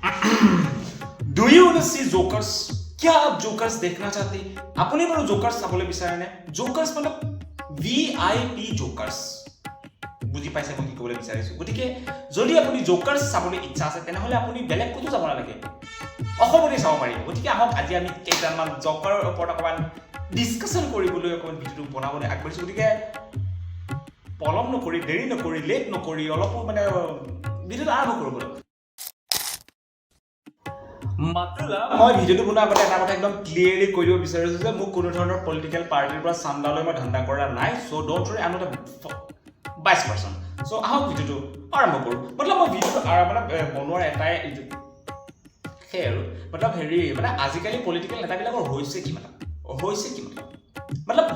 Do you want to see Jokers? क्या आप jokers देखना चाहते हैं? আপুনি বাৰু জোকাৰ্স চাবলৈ বিচাৰে নে? জোকাৰ্স মানে VIP জোকাৰ্স। বুজি পাইছে মই কি ক'বলৈ বিচাৰিছো? গতিকে যদি আপুনি জোকাৰ্স চাবলৈ ইচ্ছা আছে তেনেহলে আপুনি বেলেগ ক'তো যাব নালাগে। অসমতে চাব পাৰিব। গতিকে আহক আজি আমি কেইটামান জোকাৰৰ ওপৰত অকমান ডিসকাশন কৰিবলৈ অকমান ভিডিওটো বনাবলৈ আগবাঢ়িছো। গতিকে পলম নকৰি, দেৰি নকৰি, লেট নকৰি অলপ মানে ভিডিওটো আৰম্ভ কৰোঁ। মাত্ৰা মই ভিডিওটো বনোৱাৰ আগতে এটা কথা একদম ক্লিয়াৰলি কৈ দিব বিচাৰিছো যে মোক কোনো ধৰণৰ পলিটিকেল পাৰ্টিৰ পৰা চান্দা লৈ মই ধান্দা কৰা নাই। So don't worry, I am not a biased person. So আহক ভিডিওটো আৰম্ভ কৰোঁ। মতলব মই ভিডিওটো বনোৱাৰ এটাই সেই আৰু মতলব হেৰি মানে আজিকালি পলিটিকেল নেতাবিলাকৰ হৈছে কি মতলব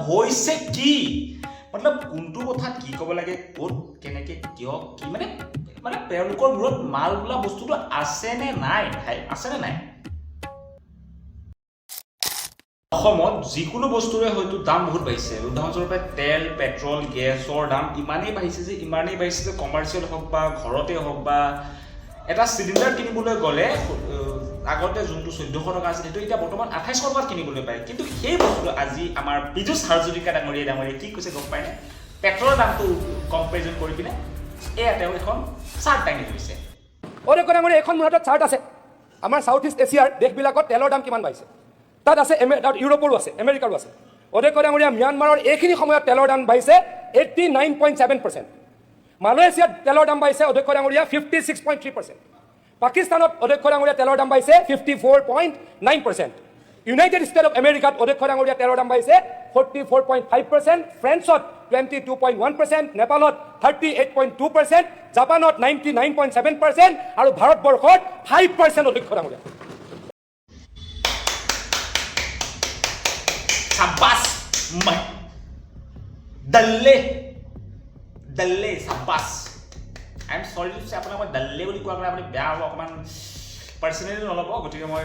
হৈছে কি মতলব কোনটো কথা কি ক'ব লাগে, ক'ত কেনেকে কিয় কি মানে তেওঁলোকৰ মূৰত মাল বোলা বস্তুটো আছে নে নাই ভাই, আছে নে নাই? অসমত যিকোনো বস্তুৰে হয়তো দাম বহুত বাঢ়িছে। উদাহৰণস্বৰূপে তেল, পেট্ৰল, গেছৰ দাম ইমানেই বাঢ়িছে যে কমাৰ্চিয়েল হওক বা ঘৰতে হওক বা এটা চিলিণ্ডাৰ কিনিবলৈ গ'লে আগতে যোনটো 1400 টকা আছিল সেইটো এতিয়া বৰ্তমান 2800 টকাত কিনিবলৈ পায়। কিন্তু সেই বস্তুটো আজি আমাৰ পীযুষ হাজৰিকা ডাঙৰীয়া কি কৈছে গম পায়নে? পেট্ৰলৰ দামটো কম্পেৰিজন কৰি পিনে এয়া তেওঁ এখন চাৰ্ট দাঙি ধৰিছে। এখন মোৰ হাতত চাৰ্ট আছে আমাৰ সাউথ ইষ্ট এছিয়াৰ দেশবিলাকত তেলৰ দাম কিমান বাঢ়িছে। তাত আছে ইউৰোপৰো আছে, আমেৰিকাৰো আছে। ম্যানমাৰৰ এইখিনি সময়ত তেলৰ দাম বাঢ়িছে 89.7%। মালয়েছিয়াত তেলৰ দাম বাঢ়িছে 56.3%। পাকিস্তানত তেলৰ দাম বাঢ়িছে 54.9%। ইউনাইটেড ষ্টেট অফ আমেৰিকাত তেলৰ দাম বাঢ়িছে 44.5%। ফ্ৰান্সত 22.1%, নেপালত 38.2%, জাপানত 99.7% আৰু ভাৰতবৰ্ষত 5% অধ্যক্ষ शाबाश दल्ले शाबाश। आई एम सॉरी टू से আপোনাক মই দল্লে বুলি কোৱাৰ কাৰণে আপুনি বেয়া হ'ব, অকমান পাৰ্সোনেলি নল'ব। গতিকে মই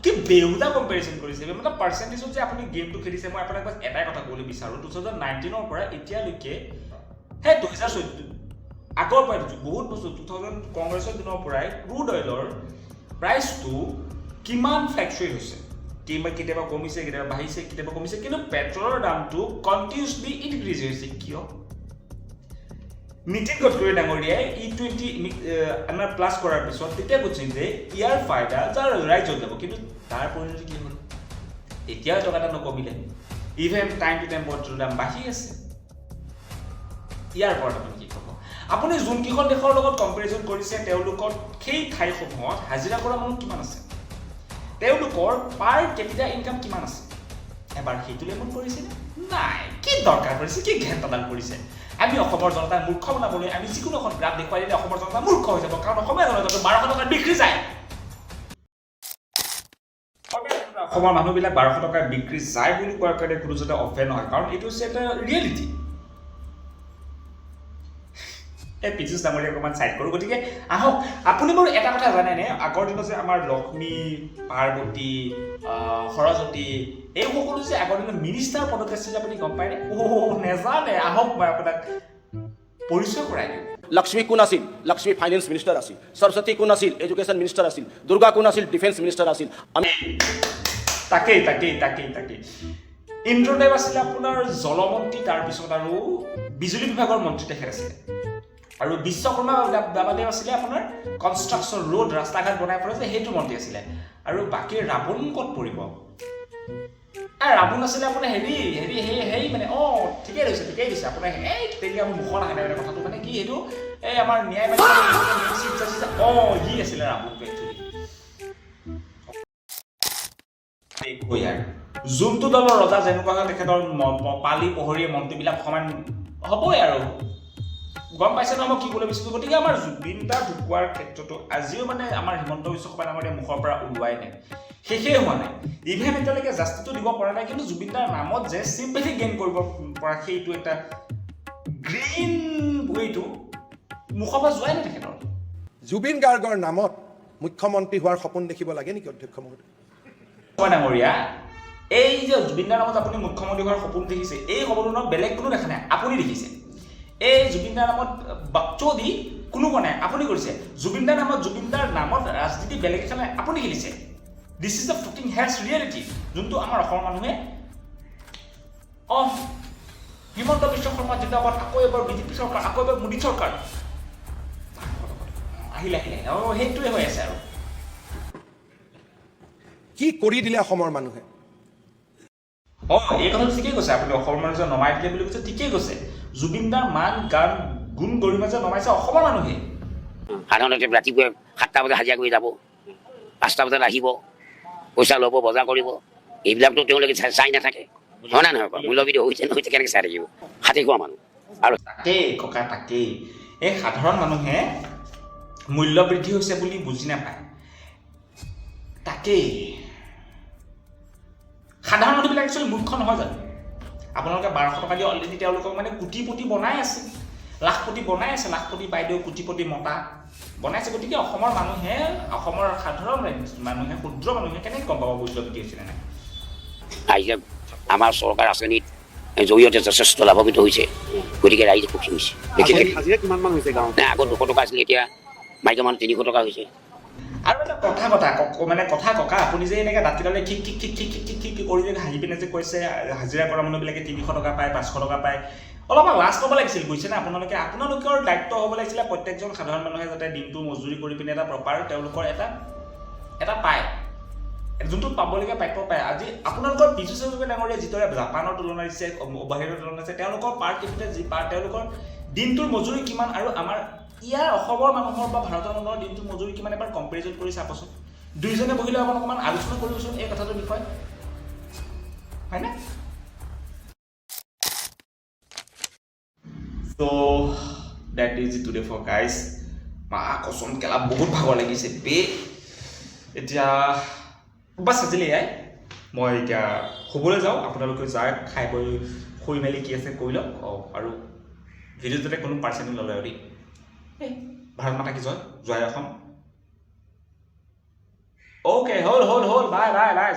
কি বেহুদা কম্পেৰিজন কৰিছে মানে পাৰ্চেন্টেজত যে আপুনি গেমটো খেলিছে। মই আপোনাক বাছ এটাই কথা ক'বলৈ বিচাৰোঁ 2019ৰ পৰা এতিয়ালৈকে 2014 আগৰ পৰা বহুত বস্তু 2000 কংগ্ৰেছৰ দিনৰ পৰাই ক্ৰুড অইলৰ প্ৰাইচটো কিমান ফ্লাকচুৱেট হৈছে, কেতিয়াবা কমিছে, কেতিয়াবা বাঢ়িছে, কেতিয়াবা কমিছে, কিন্তু পেট্ৰলৰ দামটো কণ্টিনিউছলি ইনক্ৰিজ হৈছে। কিয়? নীতিন গডকৰী ডাঙৰীয়াই E20 আমাৰ প্লাছ কৰাৰ পিছত তেতিয়া কৈছিল যে ইয়াৰ ফাইদা যাৰ ৰাইজত যাব, কিন্তু তাৰ পৰিণতি কি হ'ল? এতিয়াও টকা এটা নকমিলে, ইভেন টাইম টু টাইম পেট্ৰলৰ দাম বাঢ়ি আছে। ইয়াৰ ওপৰত আপুনি কি ক'ব? আপুনি যোনকেইখন দেশৰ লগত কম্পেৰিজন কৰিছে তেওঁলোকৰ সেই ঠাইসমূহত হাজিৰা কৰা মানুহ কিমান আছে, তেওঁলোকৰ পাৰ কেপিটা ইনকাম কিমান আছে? এবাৰ সেইটোলৈ মন কৰিছেনে? নাই। কি দৰকাৰ কৰিছে, কি ঘেণ্টাডাল কৰিছে? আমি অসমৰ জনতাক মূৰ্খ বনাবলৈ আমি যিকোনো এখন গ্ৰাফ দেখুৱাই দিলে অসমৰ জনতা মূৰ্খ হৈ যাব, কাৰণ অসমীয়া জনতাটো 1200 টকাত বিক্ৰী যায়। অসমৰ মানুহবিলাক 1200 টকাত বিক্ৰী যায় বুলি কোৱাৰ কাৰণে কোনো যাতে অফেন নহয়, কাৰণ এইটো হৈছে এটা ৰিয়েলিটি। পীযুষ ডাঙৰীয়া অকণমান চাইড কৰোঁ। গতিকে আহক, আপুনি বাৰু এটা কথা জানেনে? আগৰ দিনত যে আমাৰ লক্ষ্মী, পাৰ্বতী, সৰস্বতী এই সকলো যে আগৰ দিনত মিনিষ্টাৰ পদত আছিল, আপুনি গম পায়নে? নেজানে? আহক মই আপোনাক পৰিচয় কৰাই দিওঁ। লক্ষ্মী কোন আছিল? লক্ষ্মী ফাইনেন্স মিনিষ্টাৰ আছিল। সৰস্বতী কোন আছিল? এডুকেশ্যন মিনিষ্টাৰ আছিল। দুৰ্গা কোন আছিল? ডিফেন্স মিনিষ্টাৰ আছিল। আমি তাকেই ইন্দ্ৰদেৱ আছিলে আপোনাৰ জলমন্ত্ৰী, তাৰপিছত আৰু বিজুলী বিভাগৰ মন্ত্ৰী তেখেত আছিলে। আৰু বিশ্বকৰ্মা বাবাদেৱ আছিলে আপোনাৰ কনষ্ট্ৰাকশ্যন, ৰোড, ৰাস্তা ঘাট বনাই পৰে যে সেইটো মন্ত্ৰী আছিলে। আৰু বাকী ৰাৱণ ক'ত পৰিব? ৰাৱণ আছিলে আপোনাৰ হেৰি মানে ঠিকেই দিছে আপোনাৰ তেতিয়া মোৰ মুখত আহে নাই কথাটো, মানে কি সেইটো এই আমাৰ ন্যায় ই আছিলে ৰাৱণটো একচুৱেলি। যোনটো দলৰ ৰজা যেনেকুৱা হয় তেখেতৰ পালি পহৰীয়া মন্ত্ৰীবিলাক সমান হ'বই আৰু। গম পাইছে ন মই কি ক'বলৈ বিচাৰিছোঁ? গতিকে আমাৰ জুবিন দা ঢুকোৱাৰ ক্ষেত্ৰতো আজিও মানে আমাৰ হিমন্ত বিশ্ব শৰ্মা ডাঙৰীয়াৰ মুখৰ পৰা ওলোৱাই নাই, শেষেই হোৱা নাই। ইভেন এতিয়ালৈকে জাষ্টিটো দিব পৰা নাই, কিন্তু জুবিন দাৰ নামত যে চিম্পেথি গেইন কৰিব পৰা সেইটো এটা গ্ৰীণ ৱেটো মুখৰ পৰা যোৱাই নাই তেখেতৰ। জুবিন গাৰ্গৰ নামত মুখ্যমন্ত্ৰী হোৱাৰ সপোন দেখিব লাগে নেকি অধ্যক্ষ মহোদয়? ডাঙৰীয়া, এই যে জুবিন দাৰ নামত আপুনি মুখ্যমন্ত্ৰী হোৱাৰ সপোন দেখিছে, এই সপোনৰ বেলেগ কোনো দেখা নাই, আপুনি দেখিছে। এই জুবিন দাৰ নামত বাকচৌদি কোনো কোৱা নাই আপুনি কৰিছে জুবিনদাৰ নামত ৰাজনীতি বেলেগ খেলাই আপুনি খেলিছে this is the fucking heads reality যোনটো আমাৰ অসমৰ মানুহে হিমন্ত বিশ্ব শৰ্মা জিন্দাবাদ আকৌ এবাৰ বিজেপি চৰকাৰ আকৌ এবাৰ মোদী চৰকাৰ আহিলে সেইটোৱে হৈ আছে আৰু কি কৰি দিলে অসমৰ মানুহে এই কথাটো ঠিকেই কৈছে আপুনি অসমৰ মানুহে যে নমাই দিলে বুলি কৈছে ঠিকেই কৈছে জুবিনদাৰ মান গান গুণ গৰিমা যে নমাইছে অসমৰ মানুহে সাধাৰণতে ৰাতিপুৱা 7টা বজাত হাজিৰা কৰি যাব 5টা বজাত আহিব পইচা ল'ব বজাৰ কৰিব এইবিলাকতো তেওঁলোকে চাই নাথাকে হয় না নহয় মূল্যবৃদ্ধি হৈছে নহৈছে কেনেকৈ চাই থাকিব খাতি খোৱা মানুহ আৰু তাকেই ককা তাকেই এই সাধাৰণ মানুহে মূল্য বৃদ্ধি হৈছে বুলি বুজি নাপায় তাকেই সাধাৰণ মানুহবিলাক একচুৱেলি মূৰ্খ নহয় জানো আপোনালোকে 1200 টকা দি অলৰেডি তেওঁলোকক মানে কোটিপতি বনাই আছে লাখপতি বনাই আছে লাখপতি বাইদেউ কোটিপতি মতা বনাইছে গতিকে অসমৰ মানুহে অসমৰ সাধাৰণ মানুহে ক্ষুদ্ৰ মানুহে কেনেকৈ গম পাব মূল্য বৃদ্ধি হৈছে নে নাই ৰাইজে আমাৰ চৰকাৰ আঁচনিত জৰিয়তে যথেষ্ট লাভান্বিত হৈছে গতিকে ৰাইজে সুখী হৈছে আগত 200 টকা আছিলে এতিয়া মাইকী মানুহ 300 টকা হৈছে আৰু এটা কথা ককা আপুনি যে এনেকৈ দাঁতিডালে খিক কৰি যে হাঁহি পিনে যে কৈছে হাজিৰা কৰা মানুহবিলাকে 300 টকা পায় 500 টকা পায় অলপমান লাজ পাব লাগিছিল বুজিছে নে আপোনালোকৰ দায়িত্ব হ'ব লাগিছিলে প্ৰত্যেকজন সাধাৰণ মানুহে যাতে দিনটো মজুৰি কৰি পিনে এটা প্ৰপাৰ তেওঁলোকৰ এটা পায় যোনটো পাবলগীয়া প্ৰাপ্য পায় আজি আপোনালোকৰ বিজু চলিত ডাঙৰীয়া যিদৰে জাপানৰ তুলনা দিছে বাহিৰৰ তুলনা দিছে তেওঁলোকৰ পাৰ কেপিটেল যি পাৰ তেওঁলোকৰ দিনটোৰ মজুৰি কিমান আৰু আমাৰ ইয়াৰ অসমৰ মানুহৰ বা ভাৰতৰ মানুহৰ দিনটোৰ মজুৰি কিমান এবাৰ কম্পেৰিজন কৰি চাবচোন দুইজনে বহিলে অকণমান আলোচনা কৰিবচোন এই কথাটোৰ বিষয়ে হয়নে So that is it today for guys মা কচম কেলা বহুত ভাগৰ লাগিছে বে এতিয়া বাছ আজিলৈ এয়াই মই এতিয়া শুবলৈ যাওঁ আপোনালোকে যায় খাই বৈ শুই মেলি কি আছে কৰি লওক আৰু ভিডিঅ'ত যাতে কোনো পাৰ্চেণ্ট নলয় আৰু ভাৰত মাতা কি জয় অসম অ'কে হ'ল বাই